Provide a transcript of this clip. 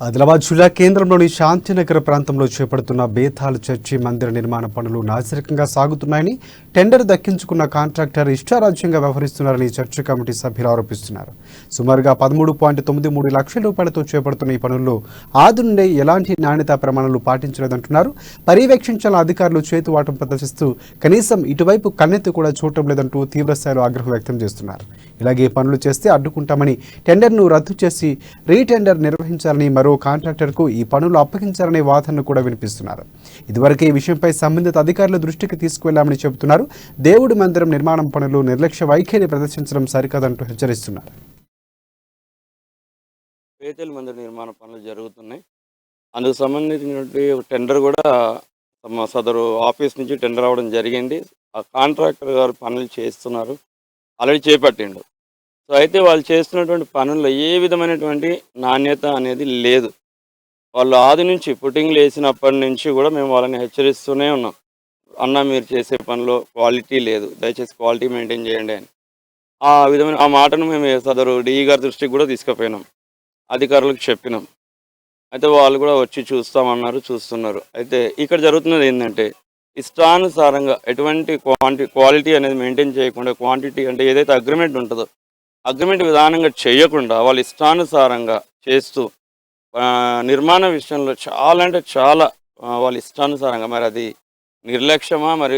ఆదిలాబాద్ జిల్లా కేంద్రంలోని శాంతినగర్ ప్రాంతంలో చేపడుతున్న బేతాల్ చర్చి మందిర నిర్మాణ పనులు నాసిరకంగా సాగుతున్నాయని, టెండర్ దక్కించుకున్న కాంట్రాక్టర్ ఇష్టారాజ్యంగా వ్యవహరిస్తున్నారని చర్చి కమిటీ సభ్యులు ఆరోపిస్తున్నారు. సుమారుగా 13.93 లక్షల రూపాయలతో చేపడుతున్న ఈ పనుల్లో ఆది నుండే ఎలాంటి నాణ్యతా ప్రమాణాలు పాటించలేదంటున్నారు. పర్యవేక్షించాల అధికారులు చేతువాటం ప్రదర్శిస్తూ కనీసం ఇటువైపు కన్నెత్తి కూడా చూడటం లేదంటూ తీవ్రస్థాయిలో ఆగ్రహం వ్యక్తం చేస్తున్నారు. ఇలాగే పనులు చేస్తే అడ్డుకుంటామని, టెండర్ను రద్దు చేసి రీటెండర్ నిర్వహించాలని, మరో కాంట్రాక్టర్కు ఈ పనులు అప్పగించాలనే వాదనను కూడా వినిపిస్తున్నారు. ఇదివరకే ఈ విషయంపై సంబంధిత అధికారుల దృష్టికి తీసుకువెళ్లామని చెబుతున్నారు. దేవుడి మందిరం నిర్మాణం పనులు నిర్లక్ష్య వైఖరి ప్రదర్శించడం సరికాదంటూ హెచ్చరిస్తున్నారు. బేతేల్ మందిర నిర్మాణ పనులు జరుగుతున్నాయి. అందుకు సంబంధించినటువంటి టెండర్ కూడా సదరు ఆఫీస్ నుంచి టెండర్ అవ్వడం జరిగింది. ఆ కాంట్రాక్టర్ గారు పనులు చేస్తున్నారు, ఆల్రెడీ చేపట్టిండు. సో అయితే వాళ్ళు చేస్తున్నటువంటి పనుల్లో ఏ విధమైనటువంటి నాణ్యత అనేది లేదు. వాళ్ళు ఆది నుంచి పుట్టింగ్లు వేసినప్పటి నుంచి కూడా మేము వాళ్ళని హెచ్చరిస్తూనే ఉన్నాం. అన్న, మీరు చేసే పనిలో క్వాలిటీ లేదు, దయచేసి క్వాలిటీ మెయింటైన్ చేయండి అని. ఆ విధమైన మాటను మేము సదరు డిఈ గారి దృష్టికి కూడా తీసుకుపోయినాం, అధికారులకు చెప్పినాం. అయితే వాళ్ళు కూడా వచ్చి చూస్తామన్నారు, చూస్తున్నారు. అయితే ఇక్కడ జరుగుతున్నది ఏంటంటే, ఇష్టానుసారంగా ఎటువంటి క్వాలిటీ అనేది మెయింటైన్ చేయకుండా, క్వాంటిటీ అంటే ఏదైతే అగ్రిమెంట్ ఉంటుందో అగ్రిమెంట్ విధానంగా చేయకుండా వాళ్ళు ఇష్టానుసారంగా చేస్తూ నిర్మాణ విషయంలో చాలా అంటే చాలా వాళ్ళ ఇష్టానుసారంగా, మరి అది నిర్లక్ష్యమా మరి